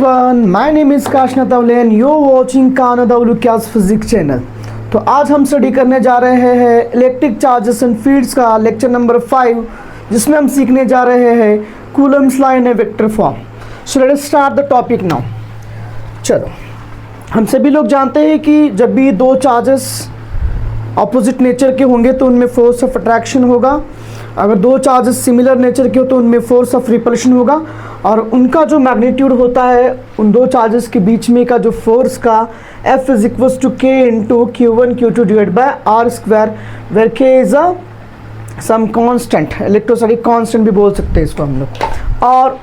everyone, my name is Kash Natawale and you're watching Khan Natawale Class Physics channel. तो आज हम study करने जा रहे हैं इलेक्ट्रिक चार्जेस एंड फील्ड्स का लेक्चर नंबर 5, जिसमें हम सीखने जा रहे हैं Coulomb's law in A vector form. So let us start the topic now. चलो, हम सभी लोग जानते हैं कि जब भी दो चार्जेस ऑपोजिट नेचर के होंगे तो उनमें फोर्स ऑफ अट्रैक्शन होगा। अगर दो चार्जेस सिमिलर नेचर के हो तो उनमें फोर्स ऑफ रिपल्शन होगा, और उनका जो मैग्नीट्यूड होता है उन दो चार्जेस के बीच में का जो फोर्स का F is equals to K into Q1 Q2 divide by R square, where K is a some constant, electrostatic constant भी बोल सकते हैं इसको हम लोग, और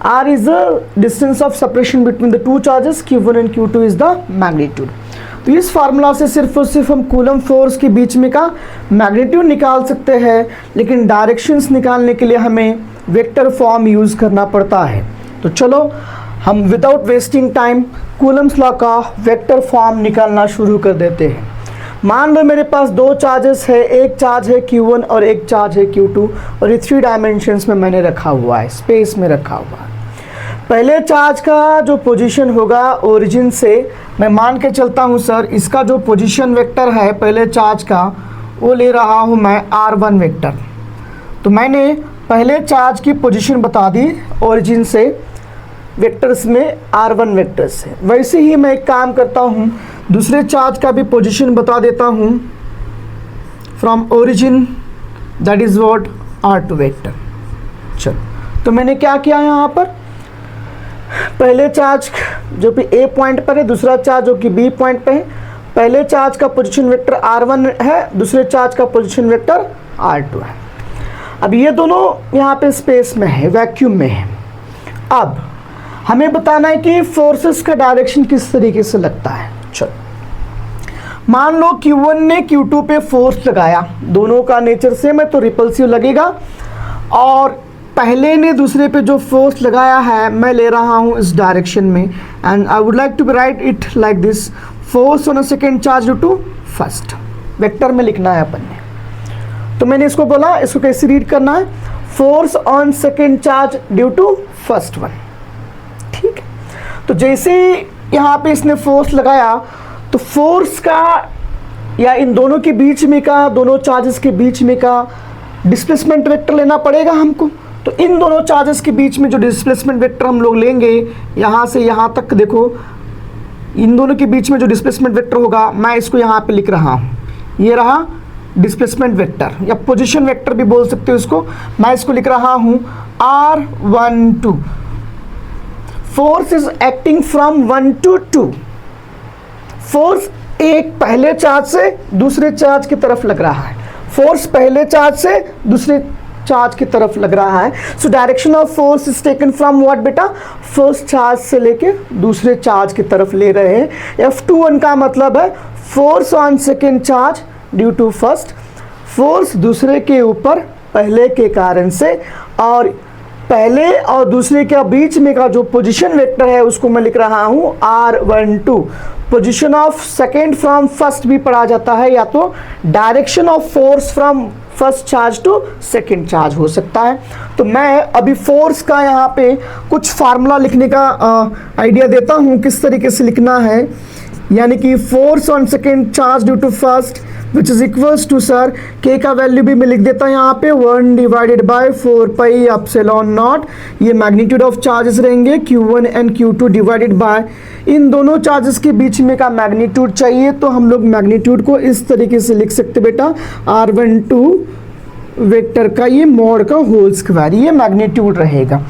R is the distance of separation between the two charges, Q1 and Q2 is the magnitude. तो इस फार्मूला से सिर्फ और सिर्फ हम कूलम फोर्स के बीच में का मैग्नीट्यूड निकाल सकते हैं, लेकिन डायरेक्शंस निकालने के लिए हमें वेक्टर फॉर्म यूज़ करना पड़ता है। तो चलो हम without wasting time Coulomb's law का वेक्टर फॉर्म निकालना शुरू कर देते हैं। मान लो मेरे पास दो चार्जेस है, एक चार्ज है Q1 और एक चार्ज है Q2, और ये 3 डायमेंशंस में मैंने रखा हुआ है, स्पेस में रखा हुआ है। पहले चार्ज का जो पोजीशन होगा ओरिजिन से, मैं मान के चलता हूँ सर इसका जो पोजीशन वेक्टर है पहले चार्ज का वो ले रहा हूँ मैं R1 वेक्टर। तो मैंने पहले चार्ज की पोजीशन बता दी ओरिजिन से वेक्टर्स में R1 वेक्टर से। वैसे ही मैं एक काम करता हूँ, दूसरे चार्ज का भी पोजीशन बता देता हूँ from origin, that is what R2 vector. चलो, तो मैंने क्या किया यहाँ पर, पहले चार्ज जो कि A पॉइंट पर है, दूसरा चार्ज जो कि B पॉइंट पे है। पहले चार्ज का पोजीशन वेक्टर R1 है, दूसरे चार्ज का पोजीशन वेक्टर R2 है। अब ये दोनों यहाँ पे स्पेस में है, वैक्यूम में है। अब हमें बताना है कि फोर्सेस का डायरेक्शन किस तरीके से लगता है। चलो, मान लो Q1 ने Q2 पे फोर्स लगाया, दोनों का नेचर सेम है तो रिपल्सिव लगेगा, और पहले ने दूसरे पे जो फोर्स लगाया है मैं ले रहा हूँ इस डायरेक्शन में, and I would like to write it like this, force on a second charge due to first, vector में लिखना है अपन ने। तो मैंने इसको बोला, इसको कैसे रीड करना है, force on second charge due to first one. ठीक है, तो जैसे यहाँ पे इसने फोर्स लगाया तो फोर्स का या इन दोनों के बीच में का, दोनों चार्जेस के बीच में का डिस्प्लेसमेंट वेक्टर लेना पड़ेगा हमको। तो इन दोनों चार्जेस के बीच में जो डिस्प्लेसमेंट वेक्टर हम लोग लेंगे, यहाँ से यहाँ तक देखो, इन दोनों के बीच में जो डिस्प्लेसमेंट वेक्टर होगा मैं इसको यहाँ पे लिख रहा हूँ, ये रहा डिस्प्लेसमेंट वेक्टर या पोजीशन वेक्टर भी बोल सकते हो इसको। मैं इसको लिख रहा हूँ R12। Force is acting from 1 to 2। Force एक पहले चार्ज से दूसरे चार्ज की तरफ लग रहा है, फोर्स पहले चार्ज से दूसरे चार्ज की तरफ लग रहा है। So direction of force is taken from what बेटा, फर्स्ट चार्ज से लेके दूसरे चार्ज की तरफ ले रहे हैं। F21 का मतलब है force on second charge due to first, force दूसरे के ऊपर पहले के कारण से, और पहले और दूसरे के बीच में का जो पोजीशन वेक्टर है उसको मैं लिख रहा हूँ R12। Position of second from first भी पढ़ा जाता है, या तो direction of force from first charge to second charge हो सकता है। तो मैं अभी फोर्स का यहाँ पे कुछ फार्मूला लिखने का आइडिया देता हूँ किस तरीके से लिखना है, यानी कि force on second charge due to first which is equals to, sir K का वैल्यू भी मैं लिख देता हूँ यहाँ पे 1 divided by 4 pi epsilon nought. ये मैग्नीट्यूड ऑफ चार्जेस रहेंगे Q1 and Q2 divided bye, इन दोनों चार्जेस के बीच में का मैग्नीट्यूड चाहिए तो हम लोग मैग्नीट्यूड को इस तरीके से लिख सकते बेटा, R12 वेक्टर का ये मॉड का होल स्क्वायर, ये मैग्नीट्यूड रहेगा।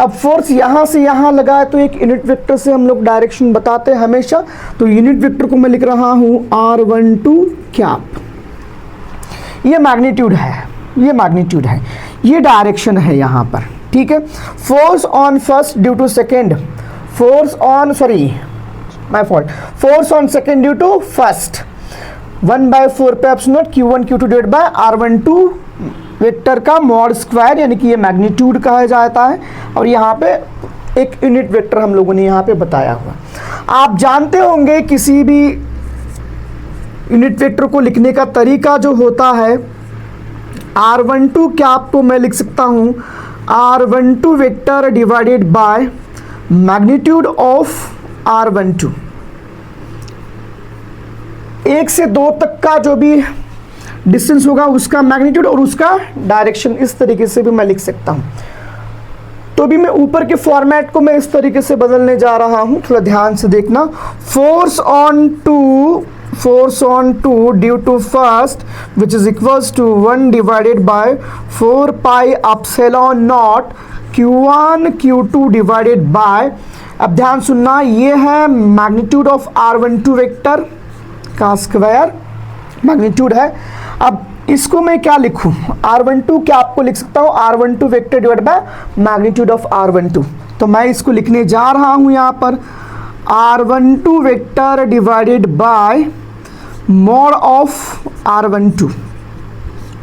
अब फोर्स यहाँ से यहाँ लगा है तो एक यूनिट वेक्टर से हम लोग डायरेक्शन बताते हैं हमेशा, तो यूनिट वेक्टर को मैं लिख रहा हूँ R12 कैप। ये मैग्नीट्यूड है, ये मैग्नीट्यूड है, ये डायरेक्शन है यहाँ पर। ठीक है, force on first due to second, force on force on second due to first 1/4 pi epsilon not Q1 Q2 divided by R12 vector का मॉड स्क्वायर, यानी कि ये मैग्नीट्यूड कहा जाता है, और यहाँ पे एक यूनिट वेक्टर हम लोगों ने यहाँ पे बताया हुआ। आप जानते होंगे किसी भी यूनिट वेक्टर को लिखने का तरीका जो होता है, R12 कैप को मैं लिख सकता हूँ R12 vector divided by magnitude of R12, 1 से 2 तक का जो भी डिस्टेंस होगा उसका मैग्नीट्यूड और उसका डायरेक्शन, इस तरीके से भी मैं लिख सकता हूं। तो भी मैं ऊपर के फॉर्मेट को मैं इस तरीके से बदलने जा रहा हूं, थोड़ा ध्यान से देखना। Force on two due to first which is equals to 1 divided by 4 pi epsilon not Q1 Q2 divided by, अब ध्यान सुनना, ये है मैग्नीट्यूड ऑफ R12 वेक्टर का स्क्वायर मैग्नीट्यूड है। अब इसको मैं क्या लिखूं, R12 क्या आपको लिख सकता हूं, R12 vector divide by magnitude of R12। तो मैं इसको लिखने जा रहा हूं यहां पर R12 vector divided by mod of R12,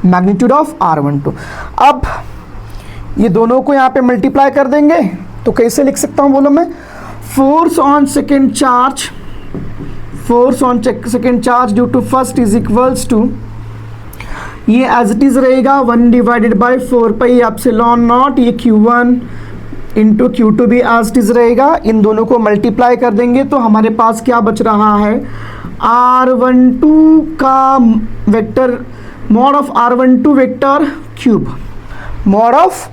magnitude of R12। अब ये दोनों को यहां पे मल्टीप्लाई कर देंगे तो कैसे लिख सकता हूं बोलो मैं, force on second charge due to first is equals to, ये एज इट इज रहेगा 1 divided by 4 pi epsilon nought, ये Q1 इंटू Q2 भी एज इट इज रहेगा। इन दोनों को मल्टीप्लाई कर देंगे तो हमारे पास क्या बच रहा है, R12 का vector mod of R12 vector cube, mod of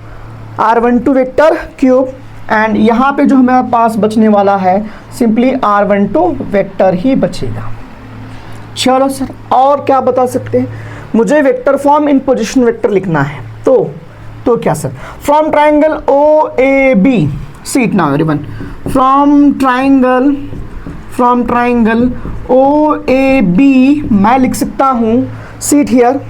R12 vector cube, and यहाँ पे जो हमारे पास बचने वाला है सिंपली R12 वेक्टर ही बचेगा। चलो सर और क्या बता सकते हैं, मुझे vector form in position vector लिखना है। तो क्या sir, from triangle OAB, see it now everyone, from triangle OAB मैं लिख सकता हूँ, सी इट हियर,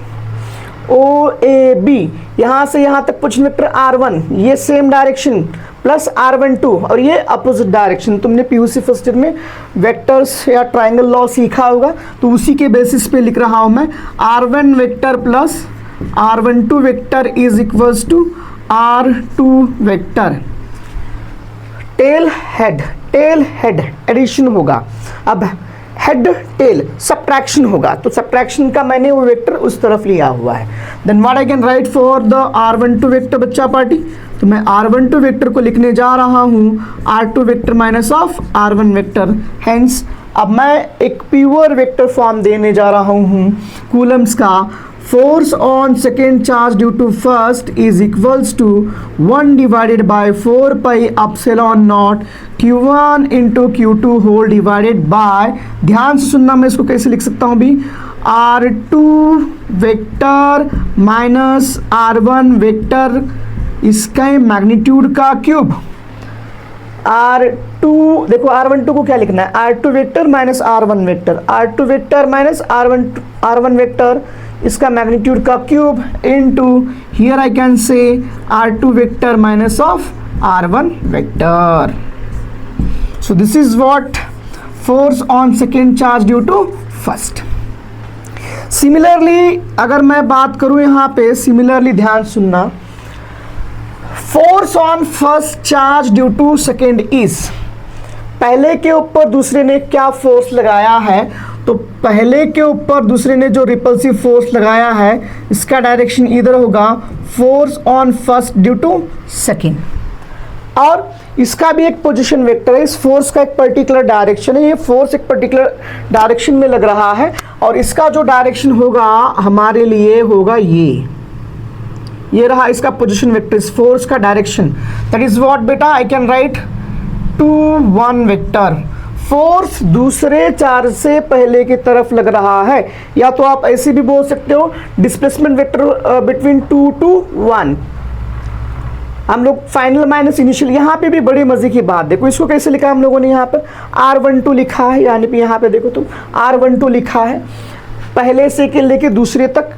OAB यहाँ से यहाँ तक पोजीशन वेक्टर R1, ये सेम डायरेक्शन प्लस R12 और ये अपोजिट डायरेक्शन। तुमने PUC फर्स्ट ईयर में वेक्टर्स या ट्राइंगल लॉ सीखा होगा, तो उसी के बेसिस पे लिख रहा हूं मैं, R1 vector plus R12 vector is equals to R2 vector. Tail head addition होगा, अब हेड टेल सब्ट्रैक्शन होगा, तो सब्ट्रैक्शन का मैंने वो वेक्टर उस तरफ लिया हुआ है। Then what I can write for the R12 vector बच्चा पार्टी, तो मैं R12 वेक्टर को लिखने जा रहा हूँ R2 vector minus of R1 vector. Hence अब मैं एक प्योर वेक्टर फॉर्म देने जा रहा हूँ कूलम्स का, force on second charge due to first is equals to 1 divided by 4 pi epsilon not Q1 into Q2 whole divided by, ध्यान से सुनना, मैं इसको कैसे लिख सकता हूँ भी, R2 vector minus R1 vector, इसका मैग्नीट्यूड का क्यूब, R2 देखो R12 को क्या लिखना है, R2 vector minus R1 vector, R2 vector minus R1 vector, इसका मैग्नीट्यूड का cube into here I can say R2 vector minus of R1 vector. So this is what force on second charge due to first. Similarly अगर मैं बात करूं यहाँ पे, similarly ध्यान सुनना, force on first charge due to second is, पहले के ऊपर दूसरे ने क्या फोर्स लगाया है, तो पहले के ऊपर दूसरे ने जो रिपल्सिव फोर्स लगाया है इसका डायरेक्शन इधर होगा, force on first due to second, और इसका भी एक पोजीशन वेक्टर है, इस फोर्स का एक पर्टिकुलर डायरेक्शन है, ये फोर्स एक पर्टिकुलर डायरेक्शन में लग रहा है और इसका जो डायरेक्शन होगा हमारे लिए होगा ये रहा इसका पोजीशन वेक्टर, इस फोर्स का डायरेक्शन, दैट इज व्हाट बेटा आई कैन राइट 2 1 वेक्टर, फोर्स दूसरे चार्ज से पहले की तरफ लग रहा है, या तो आप ऐसे भी बोल सकते हो डिस्प्लेसमेंट वेक्टर बिटवीन 2 to 1। हम लोग फाइनल माइनस इनिशियल, यहाँ पे भी बड़ी मजे की बात देखो, इसको कैसे लिखा हम लोगों ने, यहाँ पर R12 लिखा है, यानी कि यहाँ पे देखो तो R12 लिखा है, पहले से के लेके दूसरे तक,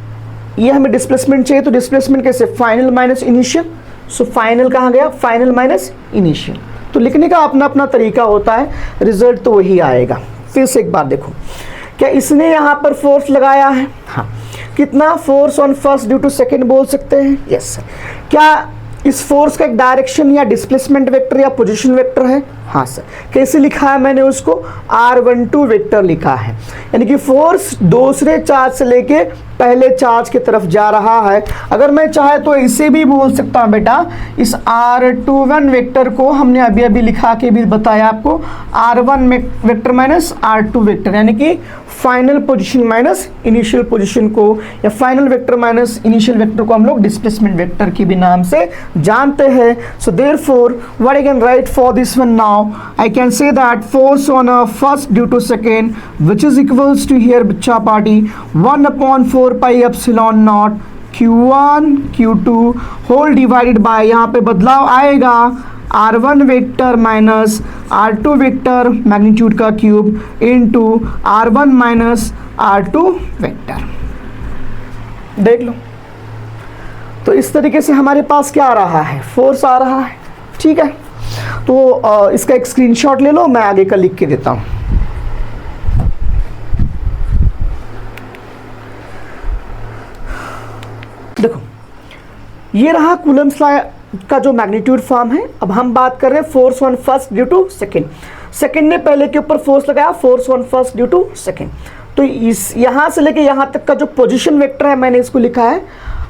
ये हमें डिस्प्लेसमेंट चाहिए, तो डिस्प्लेसमेंट कैसे, final minus initial, so final कहाँ गया, फाइनल माइनस इनिशियल। तो लिखने का अपना अपना तरीका होता है, रिजल्ट तो वही आएगा। फिर से एक बार देखो, क्या इसने यहाँ पर फोर्स लगाया है, हाँ, कितना, force on first due to second बोल सकते हैं, यस सर। क्या इस फोर्स का एक डायरेक्शन या डिस्प्लेसमेंट वेक्टर या पोजीशन वेक्टर है, हाँ सर। कैसे लिखा है मैंने उसको, R12 वेक्टर लिखा है, यानी कि फोर्स दूसरे चार्ज से लेके पहले चार्ज की तरफ जा रहा है। अगर मैं चाहे तो इसे भी बोल सकता हूँ बेटा, इस r21 वेक्टर को हमने अभी अभी लिखा के भी बताया आपको, r1 vector minus r2 vector, यानी कि final position minus initial position को, या final vector minus initial vector को हम लोग डिस्प्लेसमेंट वेक्टर की भी नाम से जानते हैं। So therefore what I can write for this one now, I can say that force on a first due to second which is equals to here बच्चा पार्टी 1/4 pi epsilon not Q1 Q2 whole divided by, यहाँ पे बदलाव आएगा r1 vector minus r2 vector magnitude का cube into r1 minus r2 vector. देख लो, तो इस तरीके से हमारे पास क्या आ रहा है, फोर्स आ रहा है। ठीक है, तो इसका एक स्क्रीनशॉट ले लो, मैं आगे का लिख के देता हूं। देखो, ये रहा कूलम्स लॉ का जो मैग्नीट्यूड फॉर्म है। अब हम बात कर रहे हैं force on first due to second. Second ने पहले के ऊपर फोर्स लगाया, force on first due to second. तो इस यहां से लेके यहां तक का जो पोजीशन वेक्टर है, मैंने इसको लिखा है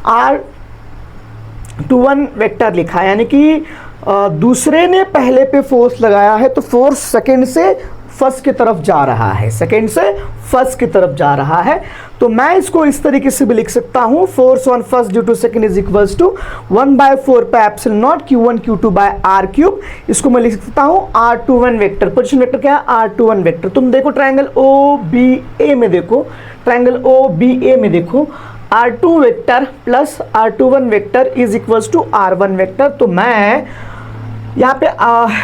r21 वेक्टर लिखा है, यानी कि दूसरे ने पहले पे फोर्स लगाया है, तो फोर्स सेकेंड से फर्स्ट की तरफ जा रहा है, सेकेंड से फर्स्ट की तरफ जा रहा है। तो मैं इसको इस तरीके से भी लिख सकता हूं, force on first due to second is equals to 1/4 pi epsilon not Q1 Q2 by r cube. इसको मैं लिख सकता हूं r21 वेक्टर। पोजीशन वेक्टर क्या है, r21 वेक्टर। तुम देखो ट्रायंगल OBA में, देखो ट्रायंगल OBA में देखो, r2 vector plus r21 vector is equals to r1 vector. तो मैं यहाँ पे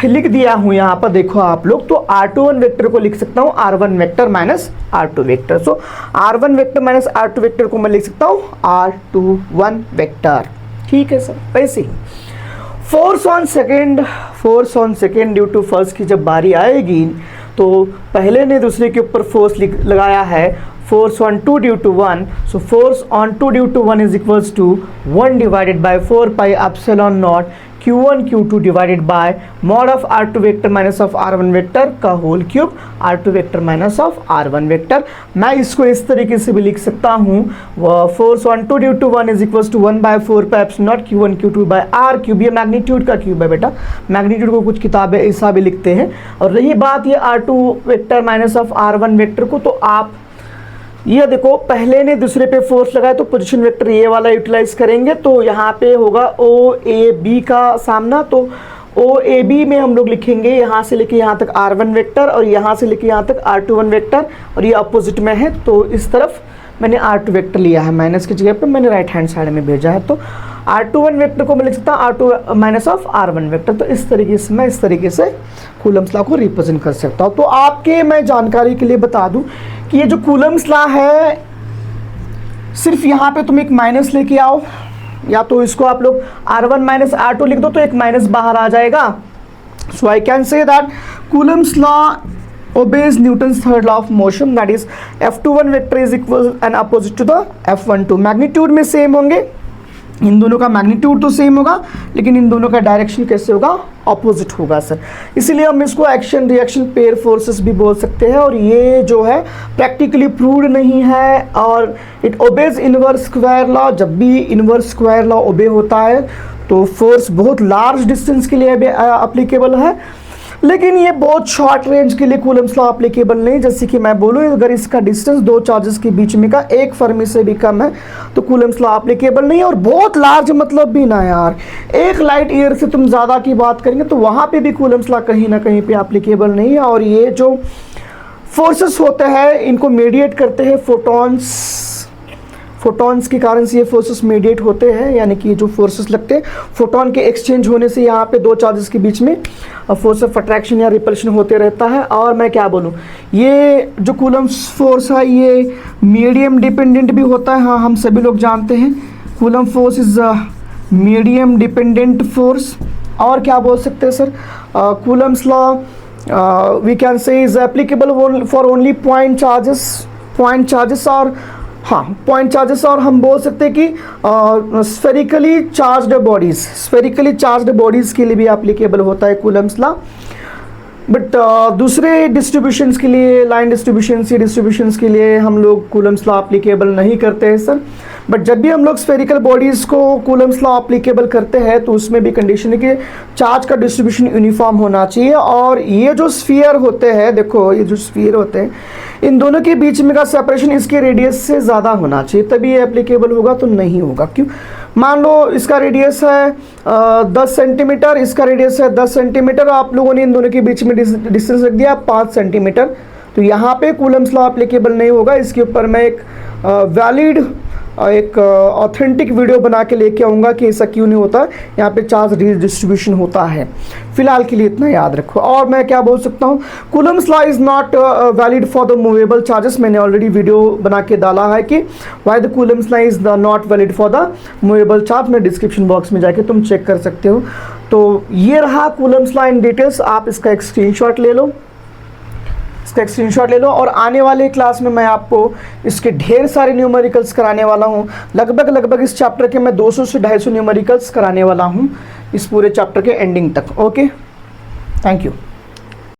लिख दिया हूँ, यहाँ पर देखो आप लोग, तो r21 वेक्टर को लिख सकता हूँ r1 vector minus r2 vector. So r1 vector minus r2 vector को मैं लिख सकता हूँ r21 वेक्टर। ठीक है सर, वैसे ही force on second due to first की जब बारी आएगी, तो पहले ने दूसरे के ऊपर फोर्स लगाया है, force on 2 due to 1, so force on 2 due to 1 is equals to 1 divided by 4 pi epsilon not Q1 Q2 divided by mod of r2 vector minus of r1 vector का whole cube, r2 vector minus of r1 vector. मैं इसको इस तरीके से भी लिख सकता हूँ, force on 2 due to 1 is equals to 1/4 pi epsilon not Q1 Q2 by r cube. ये मैग्नीट्यूड का क्यूब है बेटा, मैग्नीट्यूड को कुछ किताबें ऐसा भी लिखते हैं। और रही बात ये r2 vector minus of r1 vector को, तो आप ये देखो, पहले ने दूसरे पे फोर्स लगाया, तो पोजीशन वेक्टर ये वाला यूटिलाइज करेंगे, तो यहाँ पे होगा OAB का सामना। तो OAB में हम लोग लिखेंगे यहाँ से लेके यहाँ तक r1 वेक्टर, और यहाँ से लेके यहाँ तक r21 वेक्टर, और ये अपोजिट में है, तो इस तरफ मैंने r2 वेक्टर लिया है, माइनस की जगह पे मैंने राइट हैंड साइड में भेजा है। तो r21 वेक्टर को मैं लिख सकता हूँ r2 minus of r1 vector. तो इस तरीके से मैं इस तरीके से कूलम्स लॉ को रिप्रेजेंट कर सकता हूँ। तो आपके मैं जानकारी के लिए बता दूं कि ये जो कूलम्स लॉ है, सिर्फ यहाँ पे तुम एक माइनस लेके आओ, या तो इसको आप लोग r1 माइनस r2 लिख दो, तो एक माइनस बाहर आ जाएगा। So I can say that Coulomb's law obeys Newton's third law of motion, that is F21 vector is equal and opposite to the F12। Magnitude में सेम होंगे, इन दोनों का मैग्नीट्यूड तो सेम होगा, लेकिन इन दोनों का डायरेक्शन कैसे होगा, ऑपोजिट होगा सर। इसीलिए हम इसको एक्शन रिएक्शन पेयर फोर्सेस भी बोल सकते हैं। और ये जो है प्रैक्टिकली प्रूव्ड नहीं है, और it obeys inverse square law. जब भी इनवर्स स्क्वायर लॉ ओबे होता है, तो फोर्स बहुत लार्ज डिस्टेंस के लिए अप्लीकेबल है, लेकिन ये बहुत शॉर्ट रेंज के लिए कूलम्स लॉ एप्लीकेबल नहीं। जैसे कि मैं बोलूँ, अगर इसका डिस्टेंस दो चार्जेस के बीच में का एक फर्मी से भी कम है, तो कूलम्स लॉ एप्लीकेबल नहीं है। और बहुत लार्ज मतलब भी ना यार, एक लाइट ईयर से तुम ज़्यादा की बात करेंगे, तो वहाँ पे भी कूलम्स लॉ कहीं ना कहीं पे एप्लीकेबल नहीं है। और ये जो फोर्सेस होते हैं, इनको मीडिएट करते हैं फोटॉन्स के कारण से ये फोर्सेस मीडिएट होते हैं, यानी कि जो फोर्सेस लगते हैं फोटॉन के एक्सचेंज होने से यहाँ पे दो चार्जेस के बीच में फोर्स ऑफ अट्रैक्शन या रिपल्शन होते रहता है। और मैं क्या बोलूँ, ये जो कूलम्स फोर्स है ये मीडियम डिपेंडेंट भी होता है। हाँ, हम सभी लोग जानते हैं Coulomb force is medium dependent force. और क्या बोल सकते हैं sir, Coulomb's law we can say is applicable for only point charges और हाँ, पॉइंट चार्जेस। और हम बोल सकते हैं कि स्फेरिकली चार्ज्ड बॉडीज़ के लिए भी एप्लीकेबल होता है कूलम्स लॉ। बट दूसरे डिस्ट्रीब्यूशंस के लिए, लाइन डिस्ट्रीब्यूशन, सी डिस्ट्रीब्यूशंस के लिए हम लोग कूलम्स लॉ एप्लीकेबल नहीं करते हैं सर। बट जब भी हम लोग स्फेरिकल बॉडीज़ को कूलम्स लॉ एप्लीकेबल करते हैं तो उसमें भी कंडीशन है कि चार्ज का डिस्ट्रीब्यूशन यूनिफॉर्म होना चाहिए। और ये जो स्फीयर होते हैं, देखो ये जो स्फीयर होते हैं, इन दोनों के बीच में का सेपरेशन इसके रेडियस से ज़्यादा होना चाहिए, तभी ये एप्लीकेबल होगा, तो नहीं होगा। क्यों? मान लो इसका रेडियस है 10 सेंटीमीटर, इसका रेडियस है 10 सेंटीमीटर, आप लोगों ने इन दोनों के बीच में डिस्टेंस रख दिया 5 सेंटीमीटर, तो यहाँ पे कूलम्स लॉ एप्लीकेबल नहीं होगा। इसके ऊपर मैं एक वैलिड, एक ऑथेंटिक वीडियो बना के लेके आऊँगा कि ऐसा क्यों नहीं होता, यहाँ पे चार्ज डिस्ट्रीब्यूशन होता है। फिलहाल के लिए इतना याद रखो। और मैं क्या बोल सकता हूँ, Coulomb's law is not valid for the movable charges. मैंने ऑलरेडी वीडियो बना के डाला है कि why the Coulomb's law is not valid for the movable charge, मैं डिस्क्रिप्शन बॉक्स में जाके तुम चेक कर सकते हो। तो ये रहा कूलम्स लॉ इन डिटेल्स, आप इसका एक स्क्रीनशॉट ले लो, और आने वाले क्लास में मैं आपको इसके ढेर सारे न्यूमेरिकल्स कराने वाला हूँ। लगभग इस चैप्टर के मैं 200 से 250 न्यूमेरिकल्स कराने वाला हूँ इस पूरे चैप्टर के एंडिंग तक। Okay, thank you.